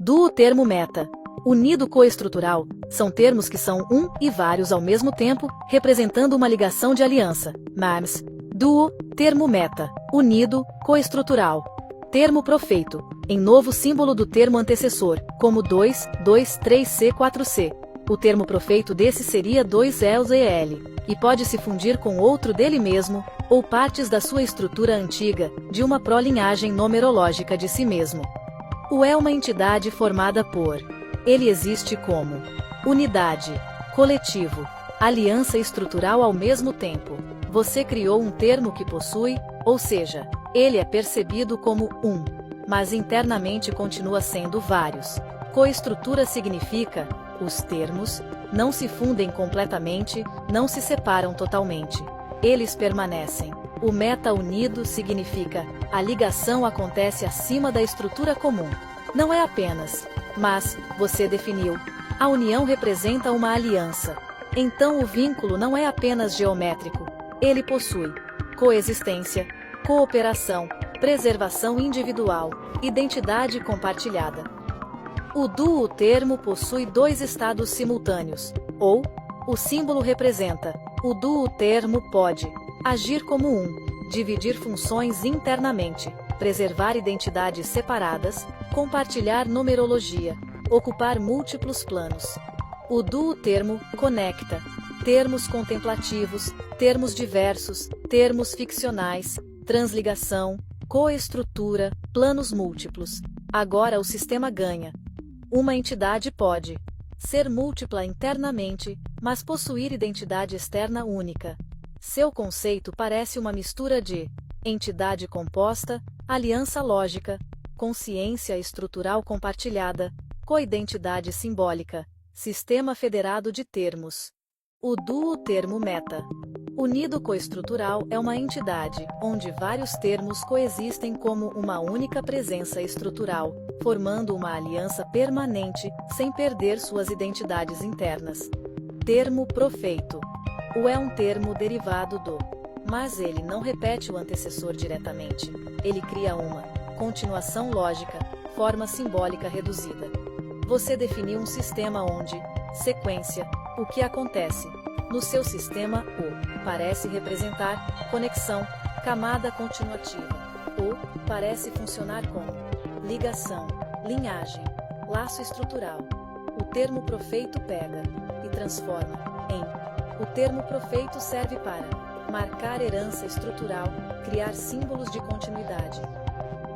Duo termo meta. Unido coestrutural, são termos que são um e vários ao mesmo tempo, representando uma ligação de aliança. MAMS. Duo, termo meta. Unido, coestrutural. Termo profeito, em novo símbolo do termo antecessor, como 2, 2, 3C, 4C. O termo profeito desse seria 2LZL, e pode se fundir com outro dele mesmo, ou partes da sua estrutura antiga, de uma prolinhagem numerológica de si mesmo. O é uma entidade formada por. Ele existe como unidade, coletivo, aliança estrutural ao mesmo tempo. Você criou um termo que possui, ou seja, ele é percebido como um, mas internamente continua sendo vários. Coestrutura significa, os termos não se fundem completamente, não se separam totalmente. Eles permanecem. O meta-unido significa, a ligação acontece acima da estrutura comum. Não é apenas, mas, você definiu. A união representa uma aliança. Então o vínculo não é apenas geométrico. Ele possui coexistência, cooperação, preservação individual, identidade compartilhada. O duo termo possui dois estados simultâneos, ou, o símbolo representa, o duo termo pode agir como um, dividir funções internamente, preservar identidades separadas, compartilhar numerologia, ocupar múltiplos planos. O duo termo conecta termos contemplativos, termos diversos, termos ficcionais, transligação, coestrutura, planos múltiplos. Agora o sistema ganha. Uma entidade pode ser múltipla internamente, mas possuir identidade externa única. Seu conceito parece uma mistura de entidade composta, aliança lógica, consciência estrutural compartilhada, coidentidade simbólica, sistema federado de termos. O duo termo meta. Unido coestrutural é uma entidade, onde vários termos coexistem como uma única presença estrutural, formando uma aliança permanente, sem perder suas identidades internas. Termo profeito. O é um termo derivado do, mas ele não repete o antecessor diretamente. Ele cria uma continuação lógica, forma simbólica reduzida. Você definiu um sistema onde, sequência, o que acontece. No seu sistema, o parece representar conexão, camada continuativa. O parece funcionar como ligação, linhagem, laço estrutural. O termo profeito pega e transforma em. O termo profeito serve para marcar herança estrutural, criar símbolos de continuidade.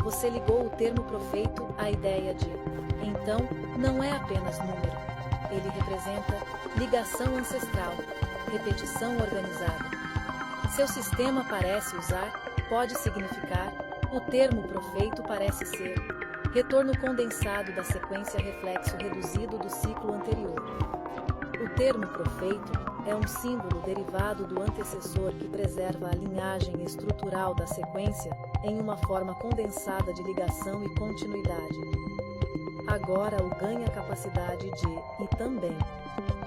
Você ligou o termo profeito à ideia de. Então, não é apenas número. Ele representa ligação ancestral, repetição organizada. Seu sistema parece usar, pode significar, o termo profeito parece ser retorno condensado da sequência reflexo reduzido do ciclo anterior. O termo profeito é um símbolo derivado do antecessor que preserva a linhagem estrutural da sequência em uma forma condensada de ligação e continuidade. Agora o ganha a capacidade de, e também,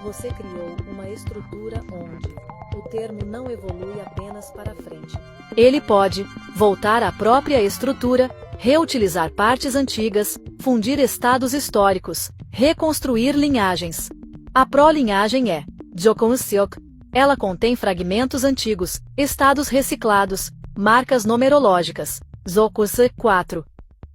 você criou uma estrutura onde o termo não evolui apenas para frente. Ele pode voltar à própria estrutura, reutilizar partes antigas, fundir estados históricos, reconstruir linhagens. A prolinhagem é Jokonsyok. Ela contém fragmentos antigos, estados reciclados, marcas numerológicas. Zokusy 4.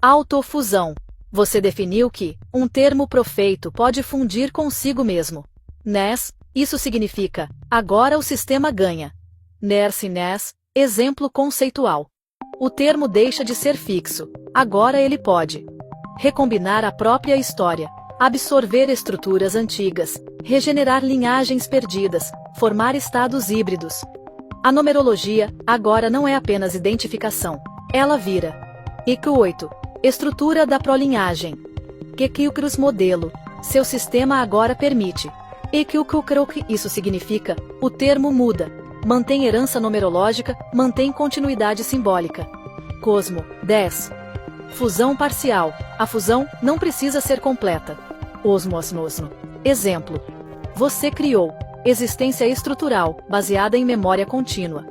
Autofusão. Você definiu que um termo profeito pode fundir consigo mesmo. Nes, isso significa, agora o sistema ganha. Nes, exemplo conceitual. O termo deixa de ser fixo, agora ele pode recombinar a própria história, absorver estruturas antigas, regenerar linhagens perdidas, formar estados híbridos. A numerologia, agora não é apenas identificação, ela vira. IQ8. Estrutura da prolinhagem. QQCRUS modelo. Seu sistema agora permite. EQQCROC, isso significa, o termo muda, mantém herança numerológica, mantém continuidade simbólica. Cosmo, 10. Fusão parcial. A fusão não precisa ser completa. Osmosnosno. Exemplo. Você criou existência estrutural, baseada em memória contínua.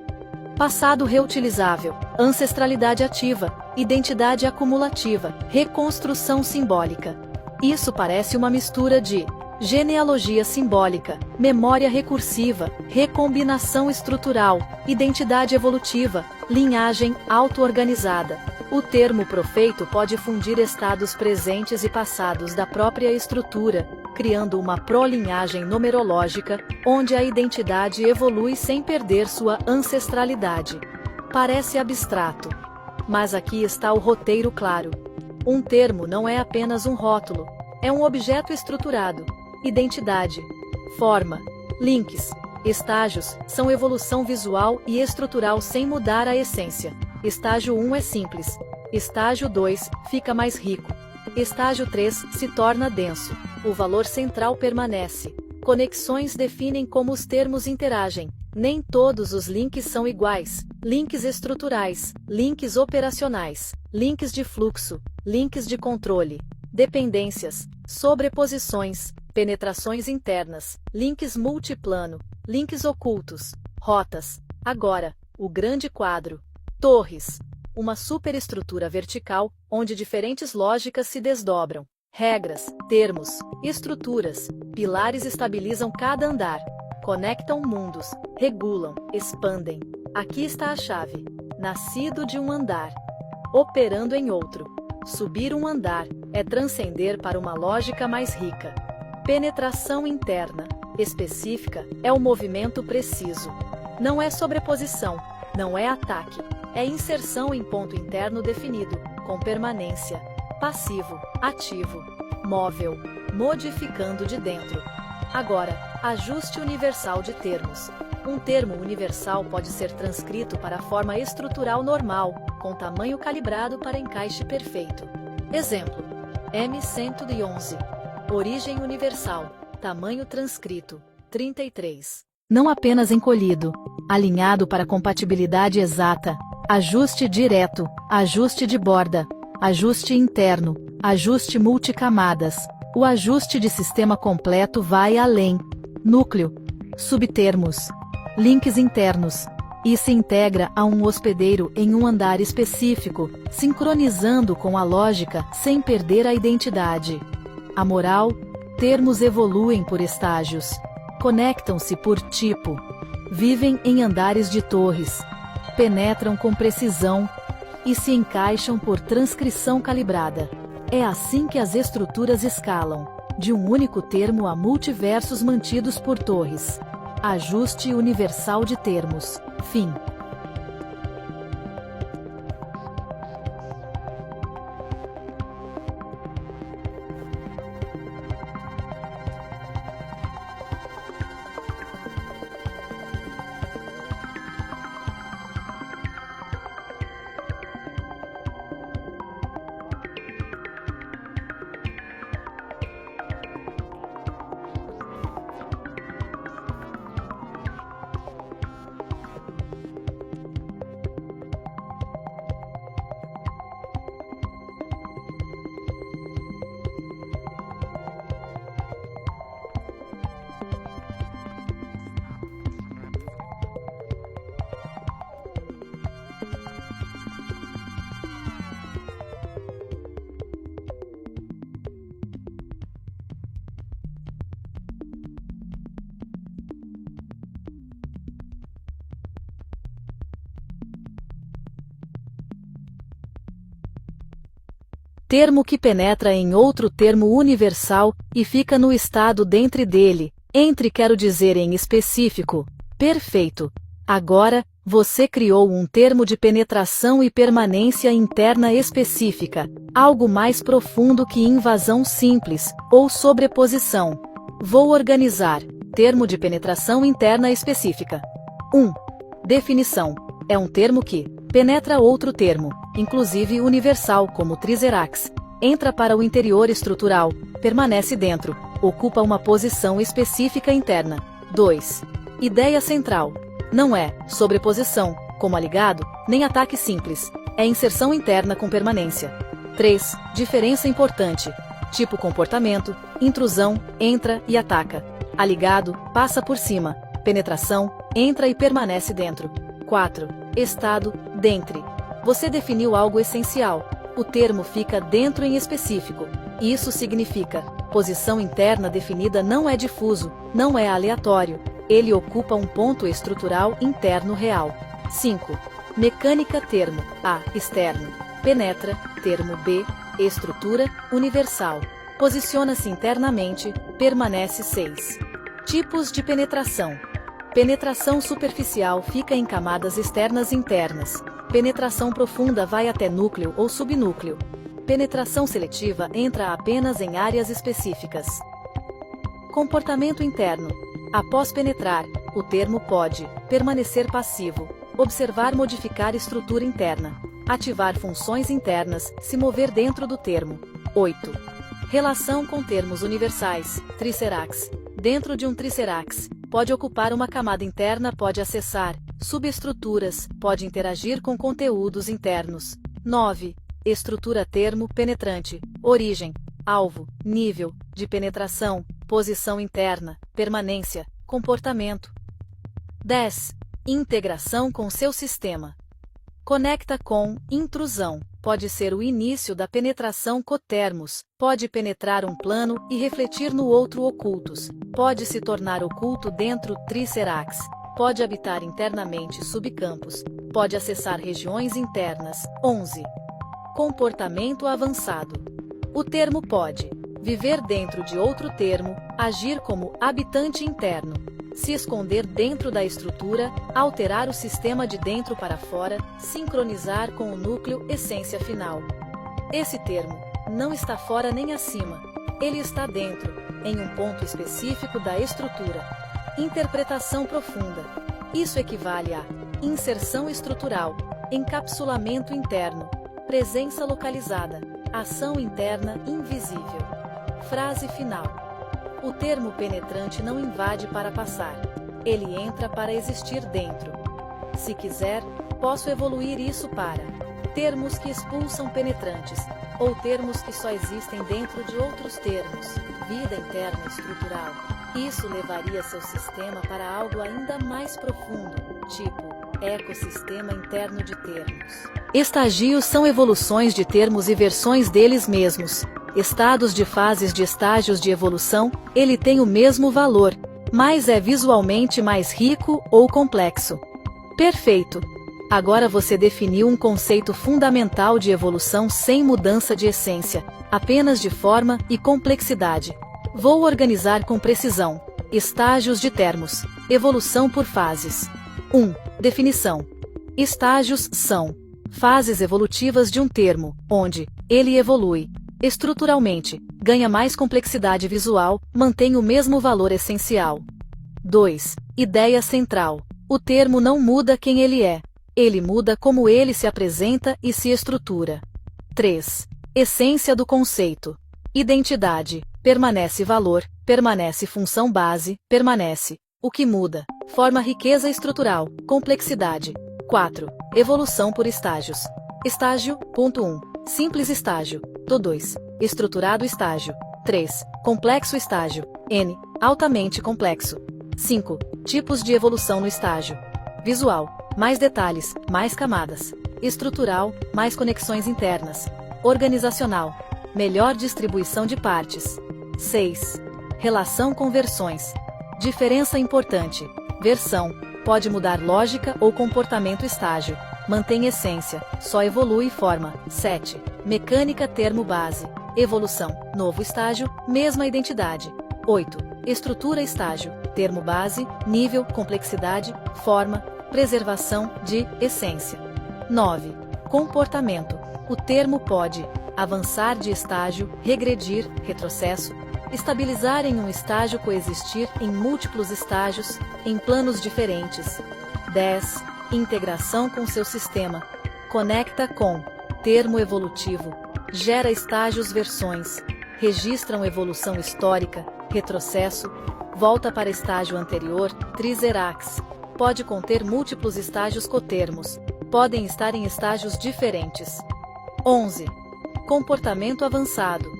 Passado reutilizável, ancestralidade ativa, identidade acumulativa, reconstrução simbólica. Isso parece uma mistura de genealogia simbólica, memória recursiva, recombinação estrutural, identidade evolutiva, linhagem auto-organizada. O termo profeito pode fundir estados presentes e passados da própria estrutura, criando uma prolinhagem numerológica, onde a identidade evolui sem perder sua ancestralidade. Parece abstrato, mas aqui está o roteiro claro. Um termo não é apenas um rótulo, é um objeto estruturado. Identidade, forma, links, estágios são evolução visual e estrutural sem mudar a essência. Estágio 1 é simples. Estágio 2 fica mais rico. Estágio 3 se torna denso. O valor central permanece. Conexões definem como os termos interagem. Nem todos os links são iguais. Links estruturais, links operacionais, links de fluxo, links de controle, dependências, sobreposições, penetrações internas, links multiplano, links ocultos, rotas. Agora, o grande quadro. Torres. Uma superestrutura vertical, onde diferentes lógicas se desdobram. Regras, termos, estruturas, pilares estabilizam cada andar. Conectam mundos, regulam, expandem. Aqui está a chave. Nascido de um andar, operando em outro. Subir um andar é transcender para uma lógica mais rica. Penetração interna, específica, é o movimento preciso. Não é sobreposição, não é ataque, é inserção em ponto interno definido, com permanência. Passivo, ativo, móvel, modificando de dentro. Agora, ajuste universal de termos. Um termo universal pode ser transcrito para a forma estrutural normal, com tamanho calibrado para encaixe perfeito. Exemplo: M111. Origem universal. Tamanho transcrito: 33. Não apenas encolhido, alinhado para compatibilidade exata. Ajuste direto, ajuste de borda, ajuste interno, ajuste multicamadas. O ajuste de sistema completo vai além. Núcleo, subtermos, links internos. E se integra a um hospedeiro em um andar específico, sincronizando com a lógica sem perder a identidade. A moral, termos evoluem por estágios. Conectam-se por tipo. Vivem em andares de torres. Penetram com precisão e se encaixam por transcrição calibrada. É assim que as estruturas escalam, de um único termo a multiversos mantidos por torres. Ajuste universal de termos. Fim. Termo que penetra em outro termo universal e fica no estado dentre dele. Entre quero dizer em específico. Perfeito. Agora, você criou um termo de penetração e permanência interna específica, algo mais profundo que invasão simples, ou sobreposição. Vou organizar. Termo de penetração interna específica. 1. Definição. É um termo que penetra outro termo, inclusive universal como Triserax. Entra para o interior estrutural, permanece dentro, ocupa uma posição específica interna. 2. Ideia central. Não é sobreposição, como aligado, nem ataque simples. É inserção interna com permanência. 3. Diferença importante. Tipo comportamento, intrusão, entra e ataca. Aligado, passa por cima. Penetração, entra e permanece dentro. 4. Estado, dentre. Você definiu algo essencial. O termo fica dentro em específico. Isso significa, posição interna definida não é difuso, não é aleatório, ele ocupa um ponto estrutural interno real. 5. Mecânica termo A. Externo. Penetra, termo B. Estrutura, universal. Posiciona-se internamente, permanece. 6. Tipos de penetração. Penetração superficial fica em camadas externas internas. Penetração profunda vai até núcleo ou subnúcleo. Penetração seletiva entra apenas em áreas específicas. Comportamento interno. Após penetrar, o termo pode permanecer passivo, observar, modificar estrutura interna, ativar funções internas, se mover dentro do termo. 8. Relação com termos universais. Tricerax. Dentro de um tricerax, pode ocupar uma camada interna, pode acessar subestruturas, pode interagir com conteúdos internos. 9. Estrutura termo penetrante. Origem, alvo, nível de penetração, posição interna, permanência, comportamento. 10. Integração com seu sistema. Conecta com intrusão. Pode ser o início da penetração cotermos, pode penetrar um plano e refletir no outro ocultos, pode se tornar oculto dentro tricerax, pode habitar internamente subcampos, pode acessar regiões internas. 11. Comportamento avançado. O termo pode viver dentro de outro termo, agir como habitante interno, se esconder dentro da estrutura, alterar o sistema de dentro para fora, sincronizar com o núcleo, essência final. Esse termo não está fora nem acima, ele está dentro, em um ponto específico da estrutura. Interpretação profunda. Isso equivale a inserção estrutural, encapsulamento interno, presença localizada, ação interna invisível. Frase final. O termo penetrante não invade para passar. Ele entra para existir dentro. Se quiser, posso evoluir isso para termos que expulsam penetrantes, ou termos que só existem dentro de outros termos. Vida interna estrutural. Isso levaria seu sistema para algo ainda mais profundo, tipo ecossistema interno de termos. Estagios são evoluções de termos e versões deles mesmos. Estados de fases de estágios de evolução, ele tem o mesmo valor, mas é visualmente mais rico ou complexo. Perfeito! Agora você definiu um conceito fundamental de evolução sem mudança de essência, apenas de forma e complexidade. Vou organizar com precisão. Estágios de termos. Evolução por fases. 1. Definição. Estágios são fases evolutivas de um termo, onde ele evolui estruturalmente, ganha mais complexidade visual, mantém o mesmo valor essencial. 2. Ideia central. O termo não muda quem ele é. Ele muda como ele se apresenta e se estrutura. 3. Essência do conceito. Identidade. Permanece valor, permanece função base, permanece. O que muda. Forma riqueza estrutural, complexidade. 4. Evolução por estágios. Estágio, ponto 1. Simples estágio. Do 2. Estruturado estágio. 3. Complexo estágio. N. Altamente complexo. 5. Tipos de evolução no estágio. Visual. Mais detalhes, mais camadas. Estrutural, mais conexões internas. Organizacional. Melhor distribuição de partes. 6. Relação com versões. Diferença importante. Versão. Pode mudar lógica ou comportamento estágio. Mantém essência, só evolui forma. 7. Mecânica termo base. Evolução, novo estágio, mesma identidade. 8. Estrutura estágio, termo base, nível, complexidade, forma, preservação de essência. 9. Comportamento. O termo pode avançar de estágio, regredir, retrocesso, estabilizar em um estágio, coexistir em múltiplos estágios, em planos diferentes. 10. Integração com seu sistema. Conecta com termo evolutivo. Gera estágios, versões. Registram evolução histórica, retrocesso. Volta para estágio anterior, tricerax. Pode conter múltiplos estágios cotermos. Podem estar em estágios diferentes. 11. Comportamento avançado.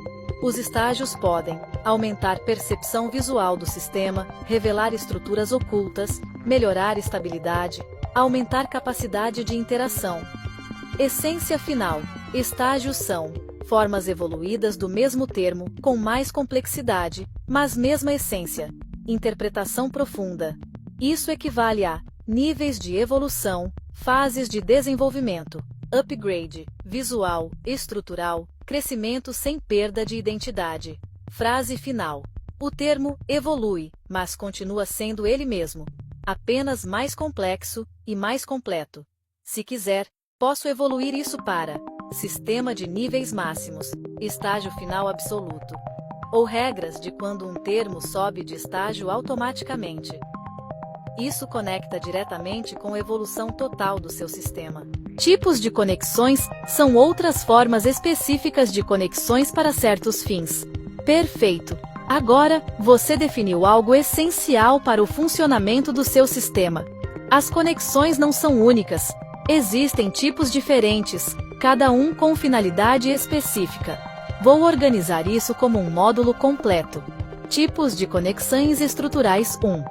Os estágios podem aumentar percepção visual do sistema, revelar estruturas ocultas, melhorar estabilidade, aumentar capacidade de interação. Essência final. Estágios são formas evoluídas do mesmo termo, com mais complexidade, mas mesma essência. Interpretação profunda. Isso equivale a níveis de evolução, fases de desenvolvimento, upgrade, visual, estrutural, crescimento sem perda de identidade. Frase final. O termo evolui, mas continua sendo ele mesmo, apenas mais complexo e mais completo. Se quiser, posso evoluir isso para sistema de níveis máximos, estágio final absoluto, ou regras de quando um termo sobe de estágio automaticamente. Isso conecta diretamente com a evolução total do seu sistema. Tipos de conexões são outras formas específicas de conexões para certos fins. Perfeito! Agora, você definiu algo essencial para o funcionamento do seu sistema. As conexões não são únicas. Existem tipos diferentes, cada um com finalidade específica. Vou organizar isso como um módulo completo. Tipos de conexões estruturais 1.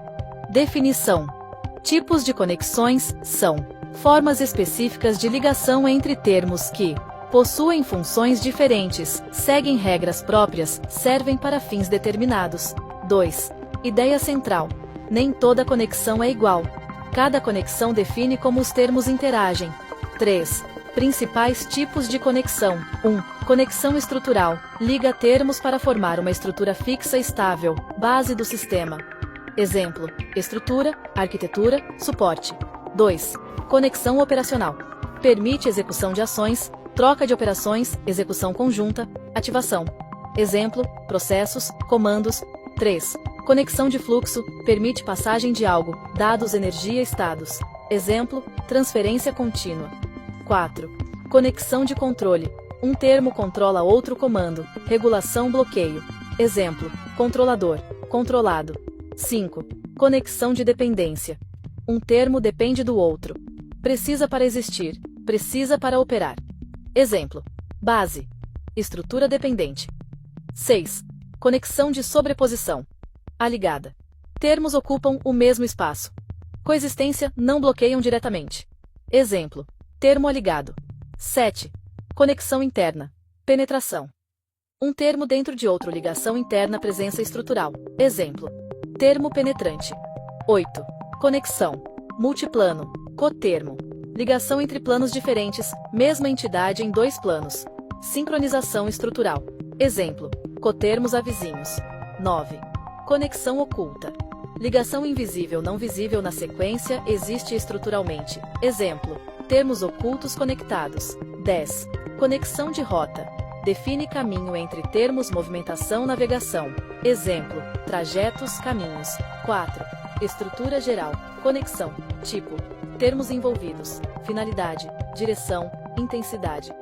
Definição. Tipos de conexões são formas específicas de ligação entre termos que possuem funções diferentes, seguem regras próprias, servem para fins determinados. 2. Ideia central. Nem toda conexão é igual. Cada conexão define como os termos interagem. 3. Principais tipos de conexão. 1. Conexão estrutural. Liga termos para formar uma estrutura fixa estável, base do sistema. Exemplo: estrutura, arquitetura, suporte. 2. Conexão operacional. Permite execução de ações, troca de operações, execução conjunta, ativação. Exemplo: processos, comandos. 3. Conexão de fluxo, permite passagem de algo, dados, energia, estados. Exemplo: transferência contínua. 4. Conexão de controle. Um termo controla outro comando, regulação, bloqueio. Exemplo: controlador, controlado. 5. Conexão de dependência. Um termo depende do outro. Precisa para existir, precisa para operar. Exemplo: base, estrutura dependente. 6. Conexão de sobreposição. Aligada. Termos ocupam o mesmo espaço. Coexistência, não bloqueiam diretamente. Exemplo: termo aligado. 7. Conexão interna. Penetração. Um termo dentro de outro, ligação interna, presença estrutural. Exemplo: termo penetrante. 8. Conexão. Multiplano. Cotermo. Ligação entre planos diferentes, mesma entidade em dois planos. Sincronização estrutural. Exemplo: cotermos a vizinhos. 9. Conexão oculta. Ligação invisível não visível na sequência, existe estruturalmente. Exemplo: termos ocultos conectados. 10. Conexão de rota. Define caminho entre termos, movimentação, navegação. Exemplo: trajetos, caminhos. 4. Estrutura geral. Conexão. Tipo: termos envolvidos, finalidade, direção, intensidade.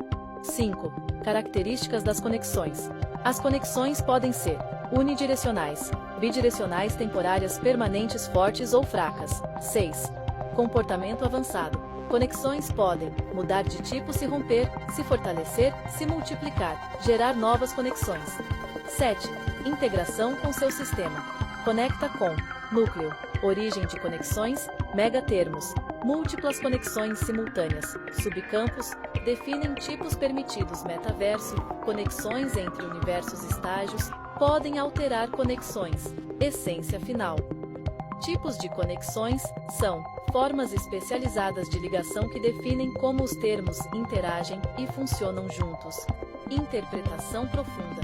5. Características das conexões. As conexões podem ser unidirecionais, bidirecionais, temporárias, permanentes, fortes ou fracas. 6. Comportamento avançado. Conexões podem mudar de tipo, se romper, se fortalecer, se multiplicar, gerar novas conexões. 7. Integração com seu sistema. Conecta com núcleo, origem de conexões, megatermos, múltiplas conexões simultâneas, subcampos, definem tipos permitidos. Metaverso, conexões entre universos, estágios, podem alterar conexões. Essência final. Tipos de conexões são formas especializadas de ligação que definem como os termos interagem e funcionam juntos. Interpretação profunda.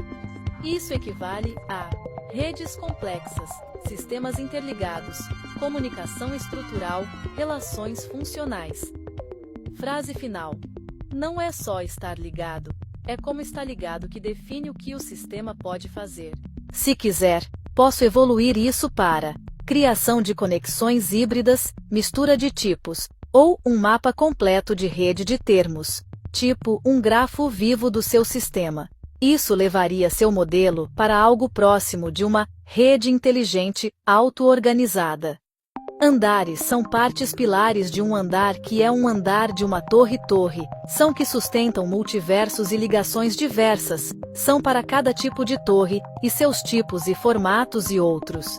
Isso equivale a redes complexas, sistemas interligados, comunicação estrutural, relações funcionais. Frase final. Não é só estar ligado, é como está ligado que define o que o sistema pode fazer. Se quiser, posso evoluir isso para criação de conexões híbridas, mistura de tipos, ou um mapa completo de rede de termos, tipo um grafo vivo do seu sistema. Isso levaria seu modelo para algo próximo de uma rede inteligente, auto-organizada. Andares são partes pilares de um andar, que é um andar de uma torre-torre, são que sustentam multiversos e ligações diversas, são para cada tipo de torre, e seus tipos e formatos e outros.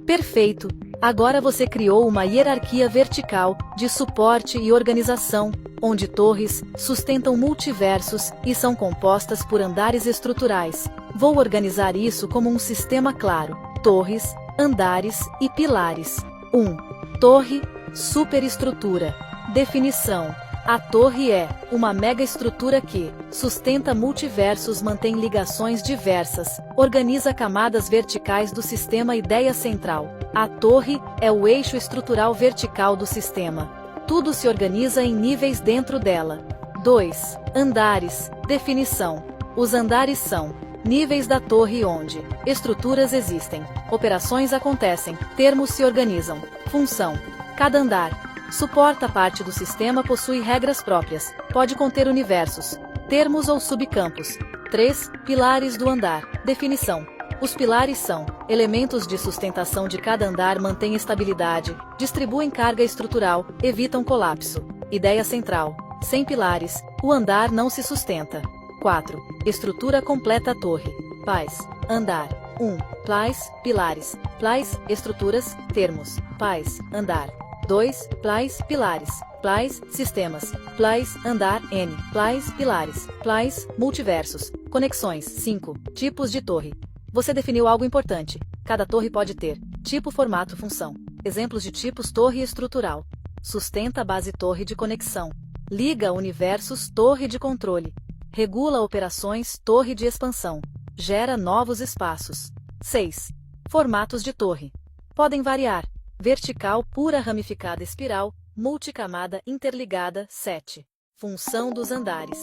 Perfeito! Agora você criou uma hierarquia vertical, de suporte e organização, onde torres sustentam multiversos e são compostas por andares estruturais. Vou organizar isso como um sistema claro: torres, andares e pilares. 1. Torre, superestrutura. Definição: a torre é uma megaestrutura que sustenta multiversos, mantém ligações diversas, organiza camadas verticais do sistema. Ideia central: a torre é o eixo estrutural vertical do sistema. Tudo se organiza em níveis dentro dela. 2. Andares. Definição: os andares são níveis da torre onde estruturas existem, operações acontecem, termos se organizam. Função: cada andar suporta parte do sistema, possui regras próprias, pode conter universos, termos ou subcampos. 3. Pilares do andar. Definição: os pilares são elementos de sustentação de cada andar, mantêm estabilidade, distribuem carga estrutural, evitam colapso. Ideia central: sem pilares, o andar não se sustenta. 4. Estrutura completa. Torre, pais, andar. 1. Pais, pilares. Pais, estruturas, termos. Pais, andar. 2. Pais, pilares. Pais, sistemas. Pais, andar. N. Pais, pilares. Pais, multiversos. Conexões. 5. Tipos de torre. Você definiu algo importante. Cada torre pode ter tipo, formato, função. Exemplos de tipos: torre estrutural. Sustenta a base, torre de conexão. Liga universos, torre de controle. Regula operações, torre de expansão. Gera novos espaços. 6. Formatos de torre. Podem variar: vertical, pura, ramificada, espiral, multicamada, interligada. 7. Função dos andares.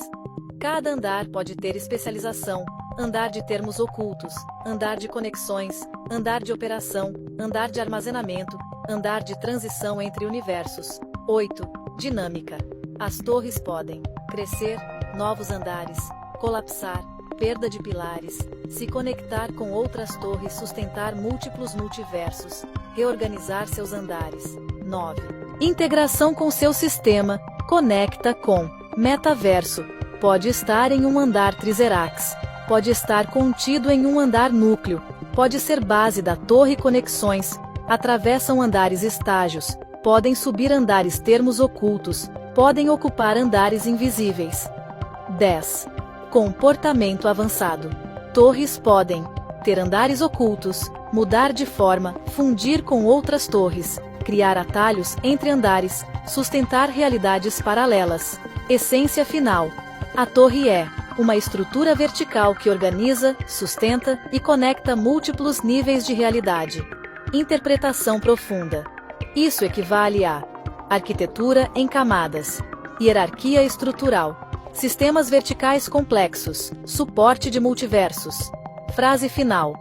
Cada andar pode ter especialização: andar de termos ocultos, andar de conexões, andar de operação, andar de armazenamento, andar de transição entre universos. 8. Dinâmica. As torres podem crescer, novos andares, colapsar, perda de pilares, se conectar com outras torres, sustentar múltiplos multiversos, reorganizar seus andares. 9. Integração com seu sistema. Conecta com metaverso. Pode estar em um andar Triserax. Pode estar contido em um andar núcleo. Pode ser base da torre. Conexões. Atravessam andares, estágios. Podem subir andares, termos ocultos. Podem ocupar andares invisíveis. 10. Comportamento avançado. Torres podem ter andares ocultos, mudar de forma, fundir com outras torres, criar atalhos entre andares, sustentar realidades paralelas. Essência final: a torre é uma estrutura vertical que organiza, sustenta e conecta múltiplos níveis de realidade. Interpretação profunda. Isso equivale a arquitetura em camadas, hierarquia estrutural, sistemas verticais complexos, suporte de multiversos. Frase final: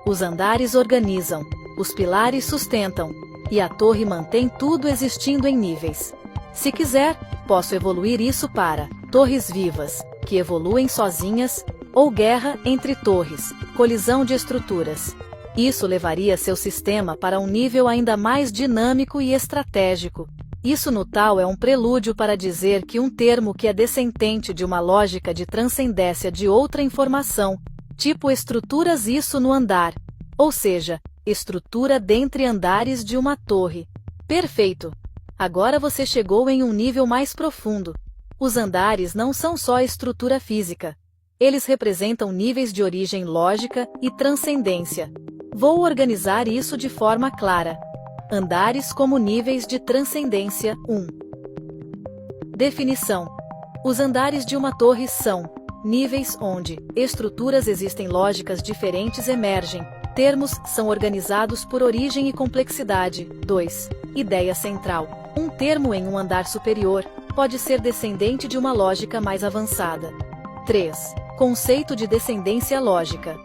os andares organizam, os pilares sustentam, e a torre mantém tudo existindo em níveis. Se quiser, posso evoluir isso para torres vivas, que evoluem sozinhas, ou guerra entre torres, colisão de estruturas. Isso levaria seu sistema para um nível ainda mais dinâmico e estratégico. Isso no tal é um prelúdio para dizer que um termo que é descendente de uma lógica de transcendência de outra informação, tipo estruturas, isso no andar, ou seja, estrutura dentre andares de uma torre. Perfeito! Agora você chegou em um nível mais profundo. Os andares não são só estrutura física. Eles representam níveis de origem lógica e transcendência. Vou organizar isso de forma clara. Andares como níveis de transcendência. 1. Definição: os andares de uma torre são níveis onde estruturas existem, lógicas diferentes emergem, termos são organizados por origem e complexidade. 2. Ideia central: um termo em um andar superior pode ser descendente de uma lógica mais avançada. 3. Conceito de descendência lógica.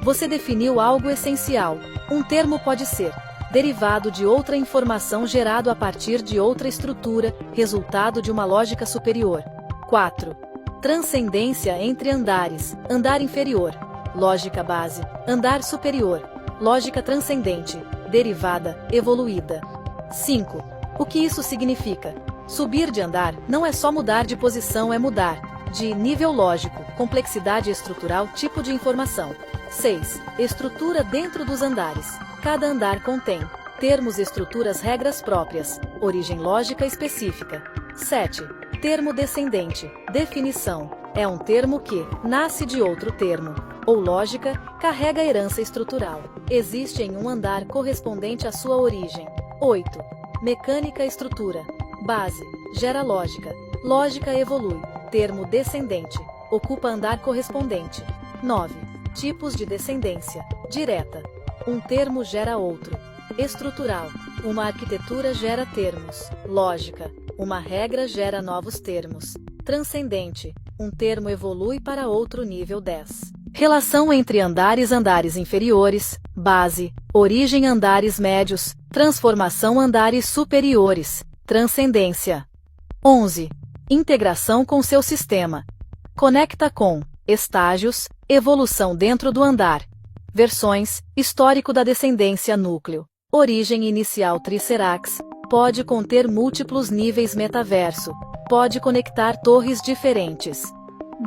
Você definiu algo essencial. Um termo pode ser derivado de outra informação, gerado a partir de outra estrutura, resultado de uma lógica superior. 4. Transcendência entre andares. Andar inferior, lógica base. Andar superior, lógica transcendente, derivada, evoluída. 5. O que isso significa? Subir de andar não é só mudar de posição, é mudar de nível lógico, complexidade estrutural, tipo de informação. 6. Estrutura dentro dos andares. Cada andar contém termos, estruturas, regras próprias, origem lógica específica. 7. Termo descendente. Definição. É um termo que nasce de outro termo, ou lógica, carrega herança estrutural. Existe em um andar correspondente à sua origem. 8. Mecânica estrutura. Base. Gera lógica. Lógica evolui. Termo descendente. Ocupa andar correspondente. 9. Tipos de descendência. Direta. Um termo gera outro. Estrutural. Uma arquitetura gera termos. Lógica. Uma regra gera novos termos. Transcendente. Um termo evolui para outro nível 10. Relação entre andares inferiores, base, origem andares médios, transformação andares superiores, transcendência. 11. Integração com seu sistema. Conecta com estágios, evolução dentro do andar. Versões, histórico da descendência núcleo. Origem inicial Tricerax, pode conter múltiplos níveis metaverso. Pode conectar torres diferentes.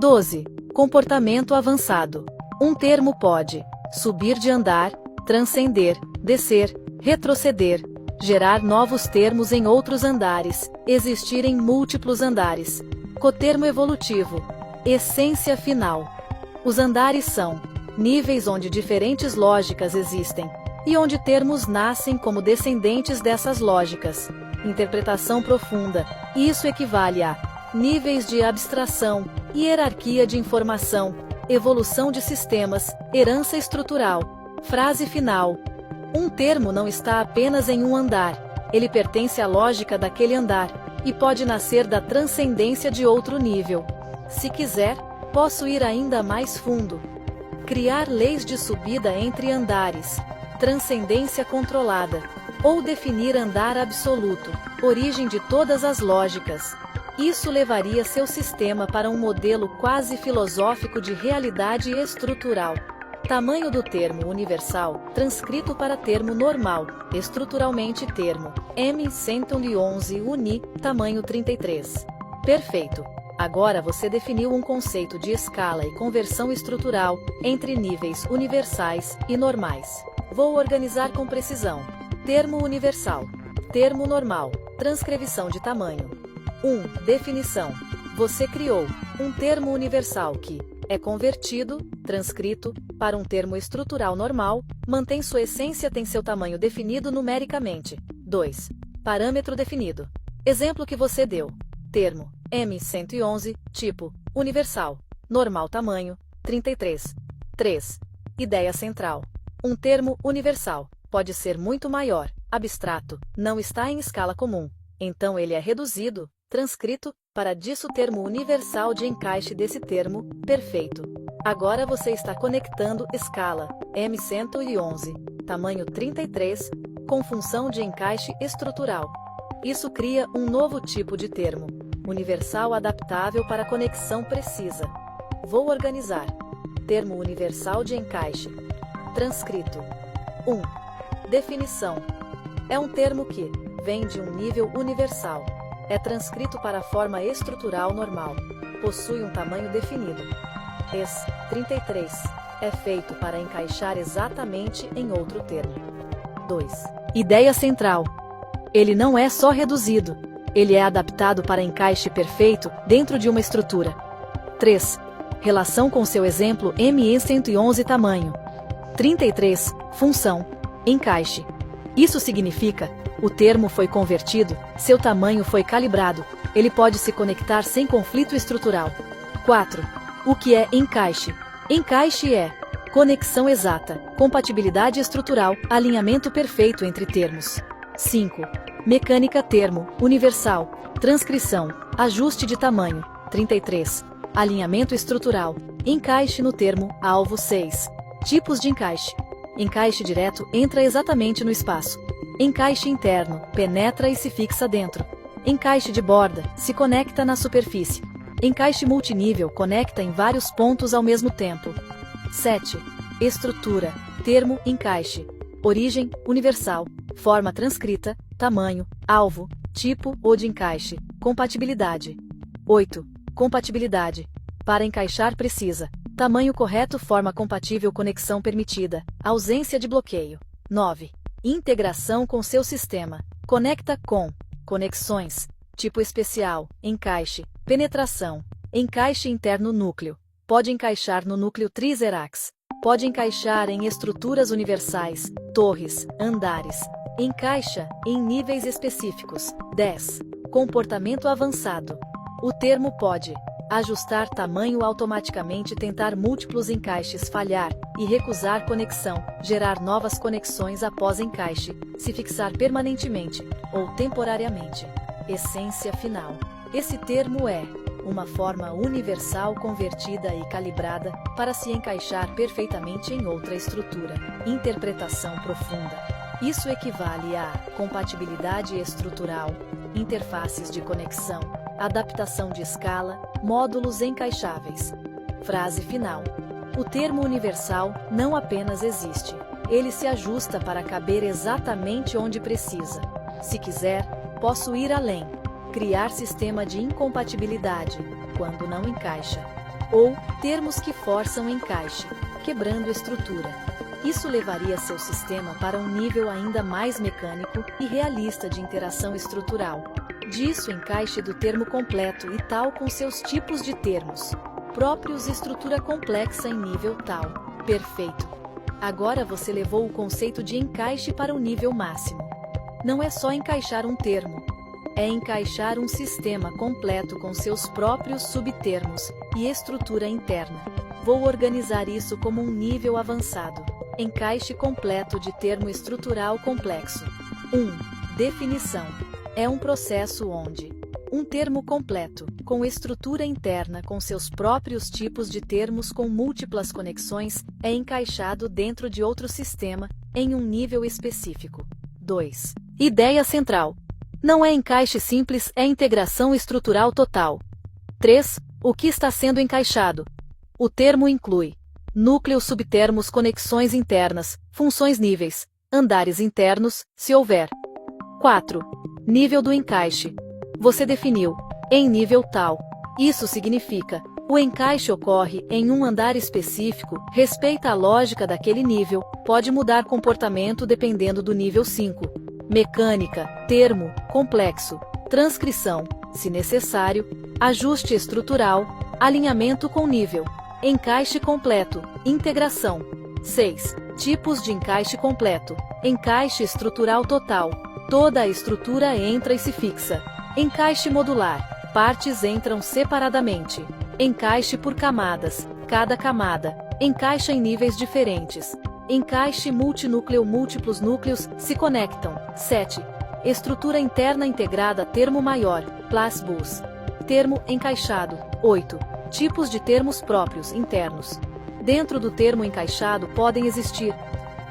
12. Comportamento avançado. Um termo pode subir de andar, transcender, descer, retroceder, gerar novos termos em outros andares, existir em múltiplos andares. Cotermo evolutivo. Essência final. Os andares são níveis onde diferentes lógicas existem, e onde termos nascem como descendentes dessas lógicas. Interpretação profunda. Isso equivale a níveis de abstração, hierarquia de informação, evolução de sistemas, herança estrutural. Frase final. Um termo não está apenas em um andar, ele pertence à lógica daquele andar, e pode nascer da transcendência de outro nível. Se quiser, posso ir ainda mais fundo. Criar leis de subida entre andares, transcendência controlada, ou definir andar absoluto, origem de todas as lógicas. Isso levaria seu sistema para um modelo quase filosófico de realidade estrutural. Tamanho do termo universal, transcrito para termo normal, estruturalmente termo M111 uni, tamanho 33. Perfeito. Agora você definiu um conceito de escala e conversão estrutural entre níveis universais e normais. Vou organizar com precisão. Termo universal. Termo normal. Transcrição de tamanho. 1. Definição. Você criou um termo universal que é convertido, transcrito, para um termo estrutural normal, mantém sua essência, tem seu tamanho definido numericamente. 2. Parâmetro definido. Exemplo que você deu. Termo M111, tipo universal, normal tamanho 33. 3. Ideia central. Um termo universal pode ser muito maior, abstrato, não está em escala comum. Então ele é reduzido, transcrito, para disso termo universal de encaixe desse termo, perfeito. Agora você está conectando escala, M111, tamanho 33, com função de encaixe estrutural. Isso cria um novo tipo de termo, universal adaptável para conexão precisa. Vou organizar. Termo universal de encaixe. Transcrito. 1. Definição. É um termo que vem de um nível universal. É transcrito para a forma estrutural normal. Possui um tamanho definido. Es 33. É feito para encaixar exatamente em outro termo. 2. Ideia central. Ele não é só reduzido. Ele é adaptado para encaixe perfeito dentro de uma estrutura. 3. Relação com seu exemplo ME111 tamanho. 33. Função. Encaixe. Isso significa, o termo foi convertido, seu tamanho foi calibrado, ele pode se conectar sem conflito estrutural. 4. O que é encaixe? Encaixe é conexão exata, compatibilidade estrutural, alinhamento perfeito entre termos. 5. Mecânica termo, universal, transcrição, ajuste de tamanho, 33. Alinhamento estrutural, encaixe no termo, alvo 6. Tipos de encaixe. Encaixe direto entra exatamente no espaço. Encaixe interno, penetra e se fixa dentro. Encaixe de borda, se conecta na superfície. Encaixe multinível conecta em vários pontos ao mesmo tempo. 7. Estrutura, termo, encaixe. Origem, universal, forma transcrita, tamanho, alvo, tipo ou de encaixe, compatibilidade. 8. Compatibilidade. Para encaixar precisa. Tamanho correto, forma compatível, conexão permitida, ausência de bloqueio. 9. Integração com seu sistema. Conecta com conexões. tipo especial, encaixe, penetração, encaixe interno núcleo, pode encaixar no núcleo triserax, pode encaixar em estruturas universais, torres, andares, encaixa em níveis específicos. 10. Comportamento avançado. O termo pode ajustar tamanho automaticamente, tentar múltiplos encaixes, falhar e recusar conexão, gerar novas conexões após encaixe, se fixar permanentemente ou temporariamente. Essência final. Esse termo é uma forma universal convertida e calibrada para se encaixar perfeitamente em outra estrutura. Interpretação profunda. Isso equivale a compatibilidade estrutural, interfaces de conexão, adaptação de escala, módulos encaixáveis. Frase final. O termo universal não apenas existe, ele se ajusta para caber exatamente onde precisa. Se quiser, posso ir além, criar sistema de incompatibilidade, quando não encaixa, ou termos que forçam encaixe, quebrando estrutura. Isso levaria seu sistema para um nível ainda mais mecânico e realista de interação estrutural. Disso encaixe do termo completo e tal com seus tipos de termos próprios, estrutura complexa em nível tal. Perfeito. Agora você levou o conceito de encaixe para o nível máximo. Não é só encaixar um termo, é encaixar um sistema completo com seus próprios subtermos e estrutura interna. Vou organizar isso como um nível avançado. Encaixe completo de termo estrutural complexo. 1. Definição. É um processo onde um termo completo, com estrutura interna com seus próprios tipos de termos com múltiplas conexões, é encaixado dentro de outro sistema, em um nível específico. 2. Ideia central. Não é encaixe simples, é integração estrutural total. 3. O que está sendo encaixado? O termo inclui núcleo, subtermos, conexões internas, funções, níveis, andares internos, se houver. 4. Nível do encaixe. Você definiu, em nível tal. Isso significa, o encaixe ocorre em um andar específico, respeita a lógica daquele nível, pode mudar comportamento dependendo do nível 5. Mecânica, termo, complexo, transcrição, se necessário, ajuste estrutural, alinhamento com nível. Encaixe completo, integração. 6. Tipos de encaixe completo. Encaixe estrutural total. Toda a estrutura entra e se fixa. Encaixe modular. Partes entram separadamente. Encaixe por camadas. Cada camada encaixa em níveis diferentes. Encaixe multinúcleo. Múltiplos núcleos se conectam. 7. Estrutura interna integrada. Termo maior. Plus bus. Termo encaixado. 8. Tipos de termos próprios, internos. Dentro do termo encaixado podem existir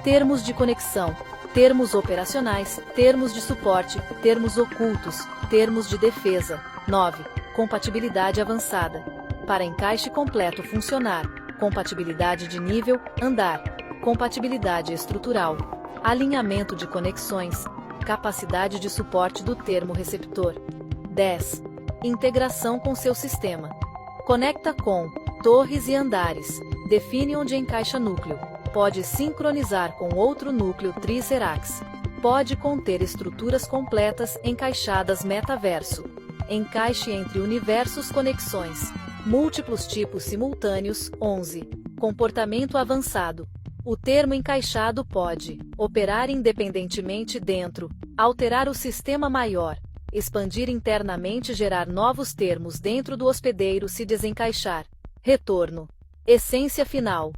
termos de conexão, termos operacionais, termos de suporte, termos ocultos, termos de defesa. 9. Compatibilidade avançada. Para encaixe completo funcionar, compatibilidade de nível, andar, compatibilidade estrutural, alinhamento de conexões, capacidade de suporte do termo receptor. 10. Integração com seu sistema. Conecta com torres e andares. Define onde encaixa núcleo. Pode sincronizar com outro núcleo triserax. Pode conter estruturas completas encaixadas metaverso. Encaixe entre universos, conexões. Múltiplos tipos simultâneos. 11. Comportamento avançado. O termo encaixado pode operar independentemente dentro, alterar o sistema maior, expandir internamente, gerar novos termos dentro do hospedeiro, se desencaixar. Retorno. Essência final.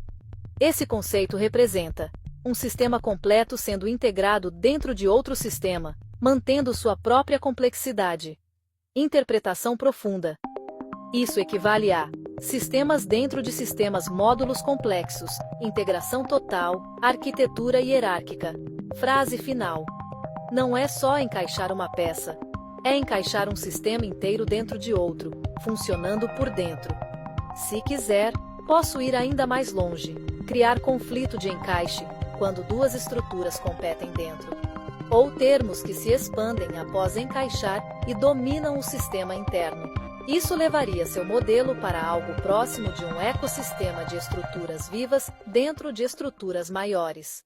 Esse conceito representa um sistema completo sendo integrado dentro de outro sistema, mantendo sua própria complexidade. Interpretação profunda. Isso equivale a sistemas dentro de sistemas, módulos complexos, integração total, arquitetura hierárquica. Frase final. Não é só encaixar uma peça. É encaixar um sistema inteiro dentro de outro, funcionando por dentro. Se quiser, posso ir ainda mais longe, criar conflito de encaixe, quando duas estruturas competem dentro. Ou termos que se expandem após encaixar e dominam o sistema interno. Isso levaria seu modelo para algo próximo de um ecossistema de estruturas vivas dentro de estruturas maiores.